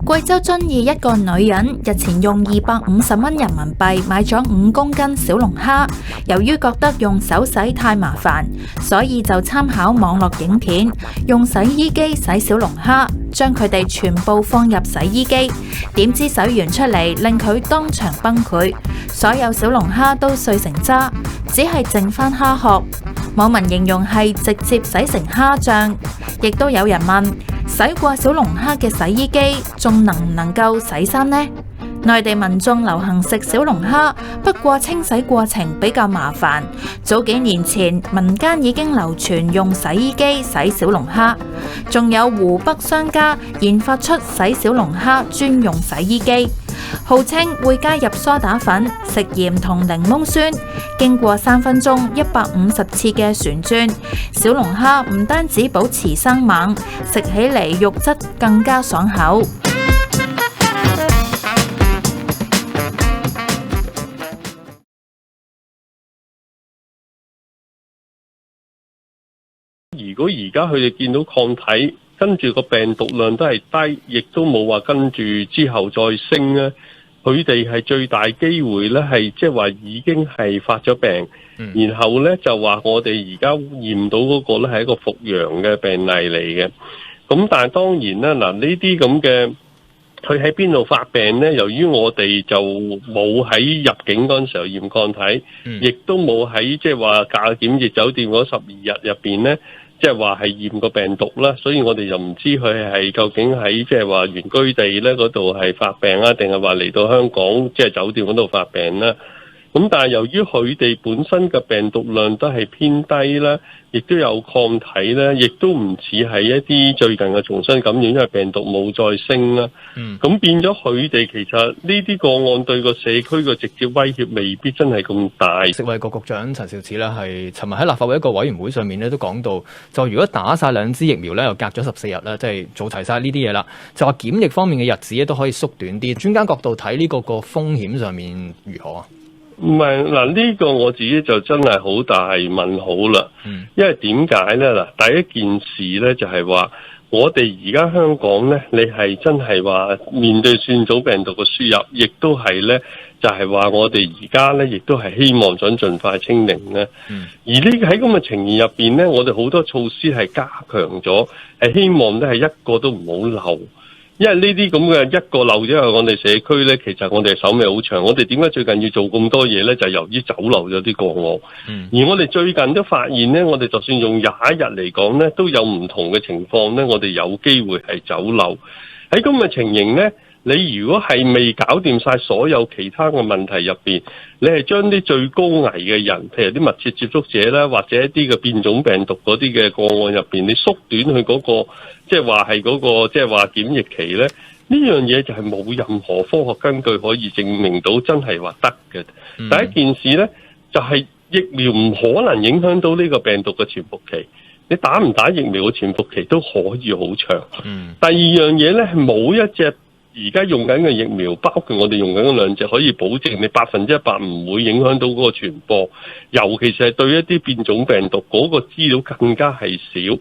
貴州遵義一個女人日前用250蚊人民幣買咗5公斤小龍蝦，由於覺得用手洗太麻煩，所以就參考網絡影片，用洗衣機洗小龍蝦，將佢哋全部放入洗衣機，點知洗完出嚟令佢當場崩潰，所有小龍蝦都碎成渣，只係剩返蝦殼。網民形容係直接洗成蝦醬，亦都有人問，洗過小龍蝦嘅洗衣機仲能唔能夠洗衫呢？內地民眾流行食小龍蝦，不過清洗過程比較麻煩。早幾年前，民間已經流傳用洗衣機洗小龍蝦，仲有湖北商家研發出洗小龍蝦專用洗衣機，號稱會加入蘇打粉、食鹽同檸檬酸，經過3分鐘150次嘅旋轉，小龍蝦唔單止保持生猛，食起嚟肉質更加爽口。如果而家佢哋見到抗體，跟住個病毒量都係低，亦都冇話跟住之後再升咧，佢哋係最大機會咧係即係話已經係發咗病，然後咧就話我哋而家驗到嗰個咧係一個復陽嘅病例嚟嘅。咁但係當然啦，嗱呢啲咁嘅佢喺邊度發病咧？由於我哋就冇喺入境嗰陣時候驗抗體，亦都冇喺即係話隔檢疫酒店嗰12日入邊咧。即係話係驗個病毒啦，所以我哋就唔知佢係究竟喺即係話原居地咧嗰度係發病啊，定係話嚟到香港即係酒店嗰度發病啦。咁但係由於佢哋本身嘅病毒量都係偏低啦，亦都有抗體啦，亦都唔似係一啲最近嘅重新感染，因為病毒冇再升啦。咁變咗佢哋其實呢啲個案對個社區嘅直接威脅未必真係咁大。食衛局局長陳肇始咧係尋日喺立法會一個委員會上面咧都講到，就如果打晒2支疫苗咧，又隔咗14日啦，即係做齊晒呢啲嘢啦，就話檢疫方面嘅日子咧都可以縮短啲。專家角度睇呢個風險上面如何啊？唔係嗱，呢個我自己就真係好大問號啦。因為點解咧？嗱，第一件事咧就係話，我哋而家香港咧，你係真係話面對變種病毒嘅輸入，亦都係咧，就係話我哋而家咧，亦都係希望想盡快清零咧。而呢喺咁嘅情形入邊咧，我哋好多措施係加強咗，係希望咧係一個都唔好漏。因為呢啲咁嘅一個漏咗喺我哋社區咧，其實我哋手尾好長。我哋點解最近要做咁多嘢咧？就係由於走漏咗啲個案。而我哋最近都發現咧，我哋就算用21日嚟講咧，都有唔同嘅情況咧，我哋有機會係走漏。喺咁嘅情形咧，你如果係未搞掂晒所有其他嘅問題入邊，你係將啲最高危嘅人，譬如啲密切接觸者啦，或者一啲嘅變種病毒嗰啲嘅個案入邊，你縮短佢嗰個即係話係嗰個即係話檢疫期咧，呢樣嘢就係冇任何科學根據可以證明到真係話得嘅。第一件事咧，就係疫苗唔可能影響到呢個病毒嘅潛伏期，你打唔打疫苗嘅潛伏期都可以好長。第二樣嘢咧，係冇一隻而家用緊嘅疫苗，包括我哋用緊嘅2隻，可以保證你100%唔會影響到嗰個傳播，尤其是係對一啲變種病毒嗰個資料更加係少。